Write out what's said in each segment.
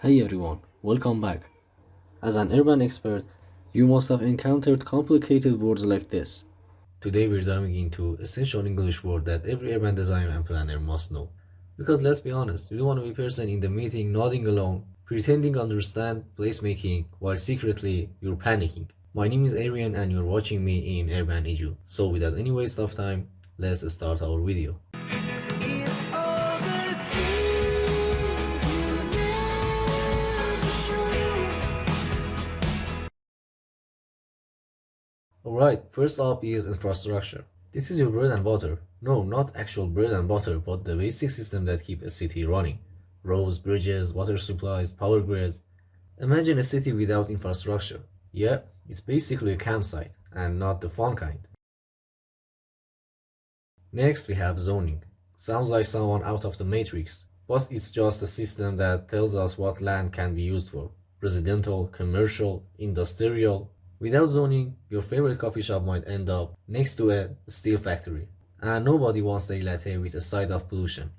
Hey everyone, welcome back. As an urban expert, you must have encountered complicated words like this. Today we're diving into essential English word that every urban designer and planner must know. Because let's be honest, you don't want to be person in the meeting nodding along, pretending to understand placemaking while secretly you're panicking. My name is Arian and you're watching me in Urban Edu. So without any waste of time, let's start our video. Alright, first up is infrastructure. This is your bread and butter. No, not actual bread and butter, but the basic system that keep a city running. Roads, bridges, water supplies, power grids. Imagine a city without infrastructure. Yeah, it's basically a campsite, and not the fun kind. Next, we have zoning. Sounds like someone out of the Matrix, but it's just a system that tells us what land can be used for. Residential, commercial, industrial. Without zoning, your favorite coffee shop might end up next to a steel factory. And nobody wants their latte with a side of pollution.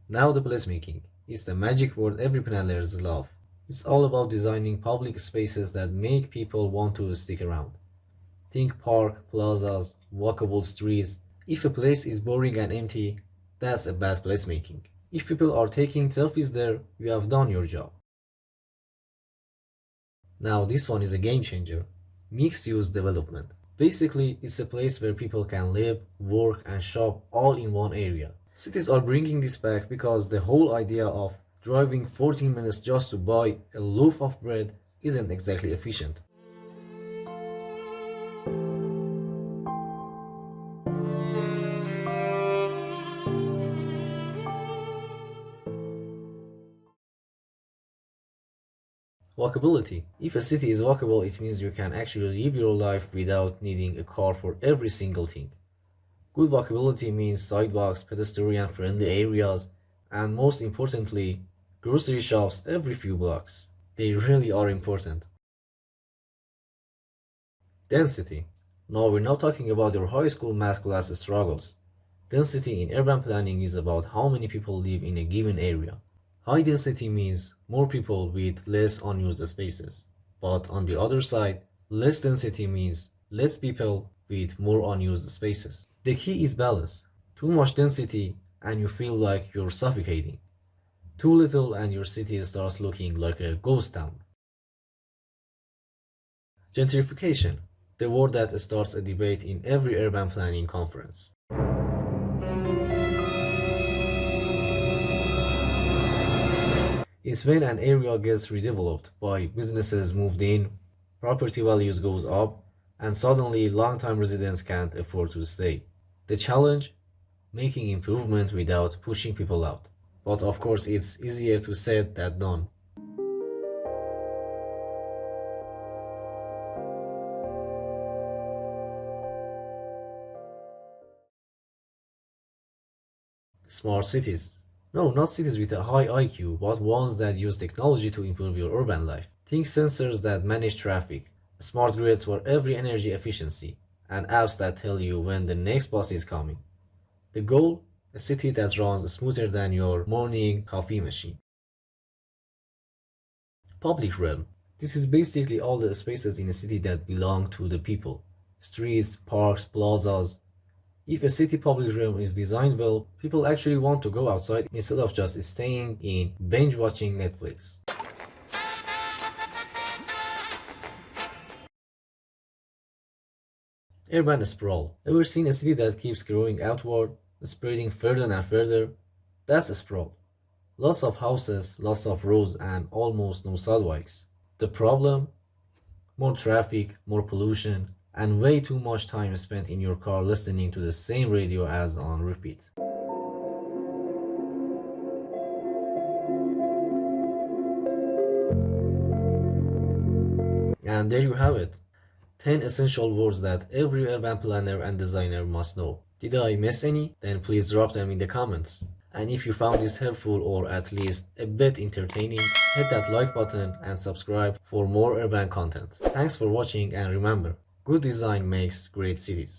Now the placemaking. It's the magic word every planners love. It's all about designing public spaces that make people want to stick around. Think park, plazas, walkable streets. If a place is boring and empty, that's a bad placemaking. If people are taking selfies there, you have done your job. Now this one is a game changer. Mixed-use development. Basically, it's a place where people can live, work, and shop all in one area. Cities are bringing this back because the whole idea of driving 14 minutes just to buy a loaf of bread isn't exactly efficient. Walkability. If a city is walkable, it means you can actually live your life without needing a car for every single thing. Good walkability means sidewalks, pedestrian-friendly areas, and most importantly, grocery shops every few blocks. They really are important. Density. Now we're not talking about your high school math class struggles. Density in urban planning is about how many people live in a given area. High density means more people with less unused spaces. But on the other side, less density means less people with more unused spaces. The key is balance. Too much density and you feel like you're suffocating. Too little and your city starts looking like a ghost town. Gentrification, the word that starts a debate in every urban planning conference. It's when an area gets redeveloped by businesses moved in, property values goes up, and suddenly long-time residents can't afford to stay. The challenge? Making improvement without pushing people out. But of course it's easier to say than done. Smart cities. No, not cities with a high IQ, but ones that use technology to improve your urban life. Think sensors that manage traffic, smart grids for every energy efficiency, and apps that tell you when the next bus is coming. The goal? A city that runs smoother than your morning coffee machine. Public realm. This is basically all the spaces in a city that belong to the people. Streets, parks, plazas. If a city public realm is designed well, people actually want to go outside instead of just staying in binge watching Netflix. Urban sprawl. Ever seen a city that keeps growing outward, spreading further and further? That's a sprawl. Lots of houses, lots of roads, and almost no sidewalks. The problem? More traffic, more pollution, and way too much time spent in your car listening to the same radio as on repeat. And there you have it. 10 essential words that every urban planner and designer must know. Did I miss any? Then please drop them in the comments. And if you found this helpful or at least a bit entertaining, hit that like button and subscribe for more urban content. Thanks for watching and remember, good design makes great cities.